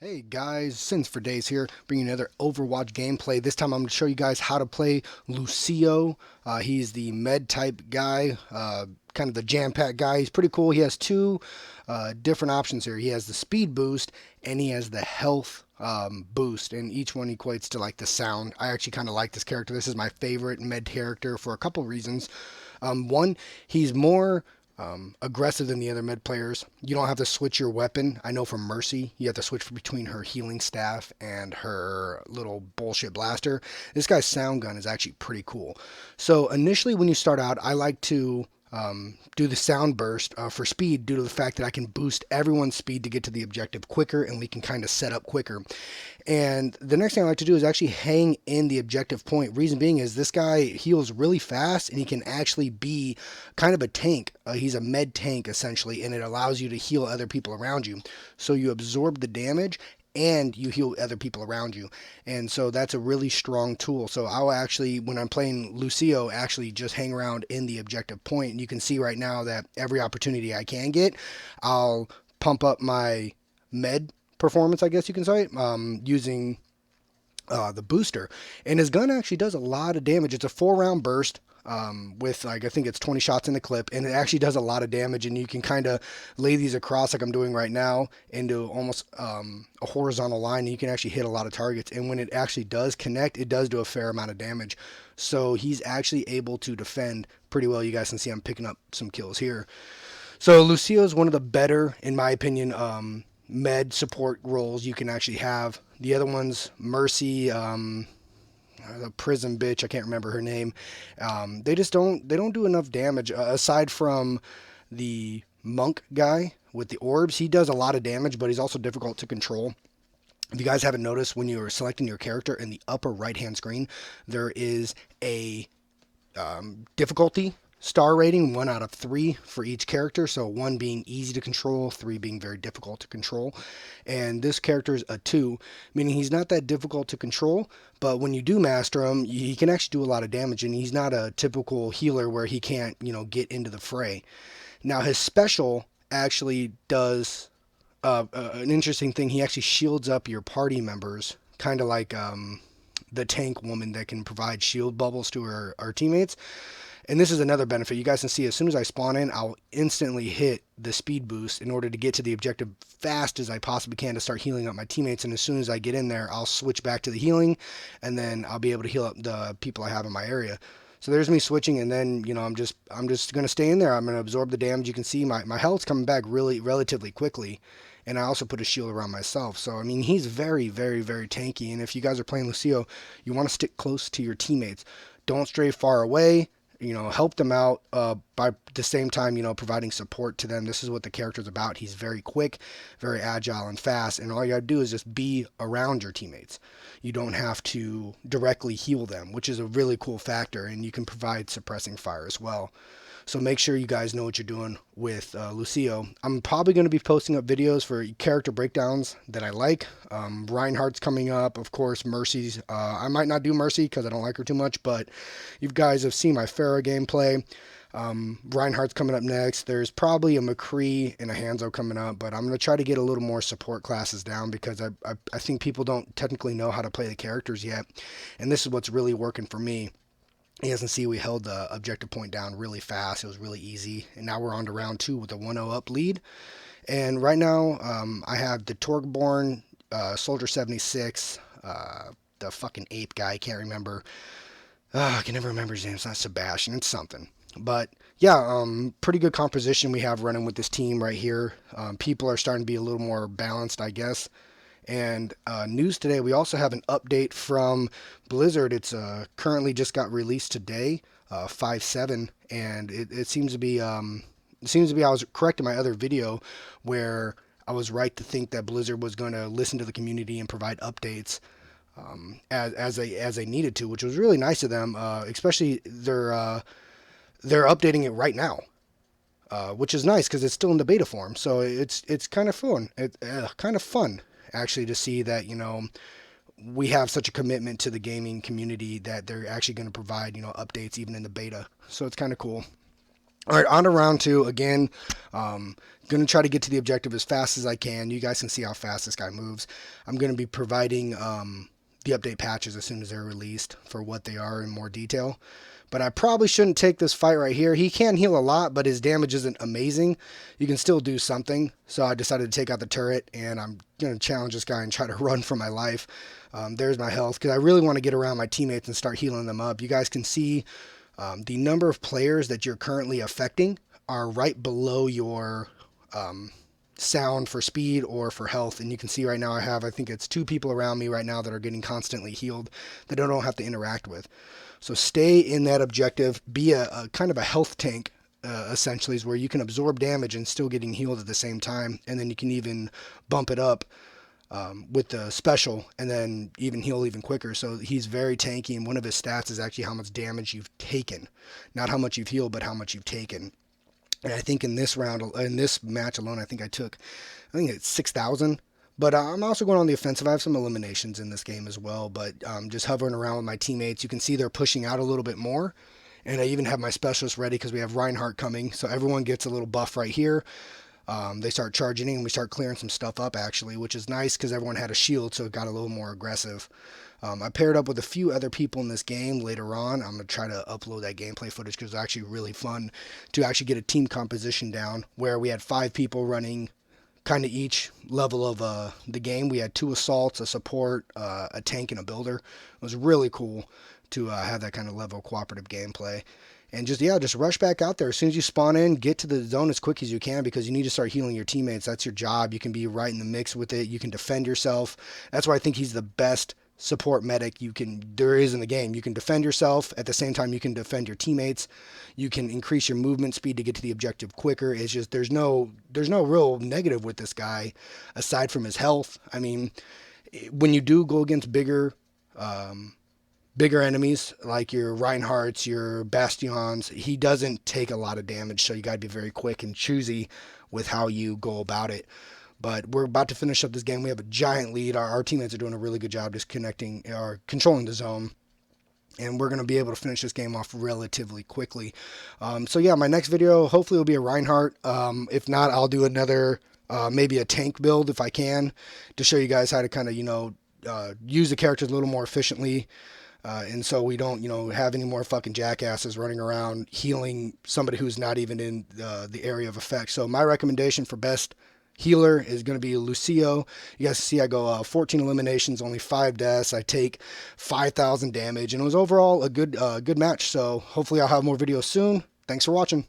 Hey guys, Sins for Days here, bringing another Overwatch gameplay. This time I'm going to show you guys how to play Lucio. He's the med type guy, kind of the jam pack guy. He's pretty cool. He has two different options here. He has the speed boost and he has the health boost, and each one equates to like the sound. I actually kind of like this character. This is my favorite med character for a couple reasons. One, he's more aggressive than the other mid players. You don't have to switch your weapon. I know from Mercy, you have to switch between her healing staff and her little bullshit blaster. This guy's sound gun is actually pretty cool. So initially, when you start out, I like to do the sound burst for speed due to the fact that I can boost everyone's speed to get to the objective quicker and we can kind of set up quicker. And the next thing I like to do is actually hang in the objective point. Reason being is this guy heals really fast and he can actually be kind of a tank. He's a med tank essentially, and it allows you to heal other people around you. So you absorb the damage and you heal other people around you. And so that's a really strong tool. So I'll actually, when I'm playing Lucio, actually just hang around in the objective point. And you can see right now that every opportunity I can get, I'll pump up my med performance, I guess you can say, using the booster. And his gun actually does a lot of damage. It's a 4 round burst. With like I think it's 20 shots in the clip, and it actually does a lot of damage. And you can kind of lay these across like I'm doing right now into almost a horizontal line, and you can actually hit a lot of targets. And when it actually does connect, it does do a fair amount of damage. So he's actually able to defend pretty well. You guys can see I'm picking up some kills here. So Lucio is one of the better, in my opinion, med support roles you can actually have. The other ones, Mercy, the prison bitch, I can't remember her name. They don't do enough damage aside from the monk guy with the orbs. He does a lot of damage, but he's also difficult to control. If you guys haven't noticed, when you're selecting your character in the upper right hand screen, there is a difficulty star rating, 1 out of 3 for each character. So 1 being easy to control, 3 being very difficult to control. And this character is a 2, meaning he's not that difficult to control. But when you do master him, he can actually do a lot of damage. And he's not a typical healer where he can't, get into the fray. Now his special actually does an interesting thing. He actually shields up your party members, kind of like the tank woman that can provide shield bubbles to our teammates. And this is another benefit. You guys can see as soon as I spawn in, I'll instantly hit the speed boost in order to get to the objective fast as I possibly can to start healing up my teammates. And as soon as I get in there, I'll switch back to the healing, and then I'll be able to heal up the people I have in my area. So there's me switching, and then I'm just gonna stay in there. I'm gonna absorb the damage. You can see my health's coming back really relatively quickly, and I also put a shield around myself. So I mean, he's very, very, very tanky. And if you guys are playing Lucio, you want to stick close to your teammates. Don't stray far away. Help them out by the same time, providing support to them. This is what the character's about. He's very quick, very agile, and fast. And all you gotta do is just be around your teammates. You don't have to directly heal them, which is a really cool factor. And you can provide suppressing fire as well. So make sure you guys know what you're doing with Lucio. I'm probably going to be posting up videos for character breakdowns that I like. Reinhardt's coming up, of course. Mercy's. I might not do Mercy because I don't like her too much, but you guys have seen my Pharah gameplay. Reinhardt's coming up next. There's probably a McCree and a Hanzo coming up, but I'm going to try to get a little more support classes down because I think people don't technically know how to play the characters yet. And this is what's really working for me. You guys can see we held the objective point down really fast. It was really easy. And now we're on to round 2 with a 1-0 up lead. And right now, I have the Torgborn, Soldier 76, the fucking ape guy. I can't remember. I can never remember his name. It's not Sebastian. It's something. But yeah, pretty good composition we have running with this team right here. People are starting to be a little more balanced, I guess. And news today, we also have an update from Blizzard. It's currently just got released today, 5.7, and it seems to be I was correct in my other video where I was right to think that Blizzard was going to listen to the community and provide updates as they needed to, which was really nice of them. Especially they're updating it right now. Which is nice because it's still in the beta form, so it's kind of fun. Kind of fun actually to see that we have such a commitment to the gaming community that they're actually going to provide updates even in the beta. So it's kind of cool. All right, on to round two. Again, going to try to get to the objective as fast as I can. You guys can see how fast this guy moves. I'm going to be providing the update patches as soon as they're released for what they are in more detail. But I probably shouldn't take this fight right here. He can heal a lot, but his damage isn't amazing. You can still do something. So I decided to take out the turret, and I'm going to challenge this guy and try to run for my life. There's my health, because I really want to get around my teammates and start healing them up. You guys can see the number of players that you're currently affecting are right below your sound for speed or for health. And you can see right now I think it's 2 people around me right now that are getting constantly healed that I don't have to interact with. So stay in that objective, be a kind of a health tank, essentially, is where you can absorb damage and still getting healed at the same time. And then you can even bump it up with the special and then even heal even quicker. So he's very tanky, and one of his stats is actually how much damage you've taken. Not how much you've healed, but how much you've taken. And I think in this match alone, I think it's 6,000. But I'm also going on the offensive. I have some eliminations in this game as well, but just hovering around with my teammates. You can see they're pushing out a little bit more. And I even have my specialist ready because we have Reinhardt coming. So everyone gets a little buff right here. They start charging in, and we start clearing some stuff up, actually, which is nice because everyone had a shield, so it got a little more aggressive. I paired up with a few other people in this game later on. I'm going to try to upload that gameplay footage because it was actually really fun to actually get a team composition down where we had 5 people running kind of each level of the game. We had 2 assaults, a support, a tank, and a builder. It was really cool to have that kind of level of cooperative gameplay. And just rush back out there. As soon as you spawn in, get to the zone as quick as you can because you need to start healing your teammates. That's your job. You can be right in the mix with it. You can defend yourself. That's why I think he's the best support medic there is in the game. You can defend yourself. At the same time, you can defend your teammates. You can increase your movement speed to get to the objective quicker. It's just there's no real negative with this guy aside from his health. I mean, when you do go against bigger enemies like your Reinhardts, your Bastions, he doesn't take a lot of damage, so you got to be very quick and choosy with how you go about it. But we're about to finish up this game. We have a giant lead. Our teammates are doing a really good job just controlling the zone. And we're going to be able to finish this game off relatively quickly. So yeah, my next video hopefully will be a Reinhardt. If not, I'll do another, maybe a tank build if I can, to show you guys how to kind of, use the characters a little more efficiently. And so we don't, have any more fucking jackasses running around healing somebody who's not even in the area of effect. So my recommendation for best healer is going to be Lucio. You guys see I go 14 eliminations, only 5 deaths. I take 5,000 damage, and it was overall a good match. So hopefully I'll have more videos soon. Thanks for watching.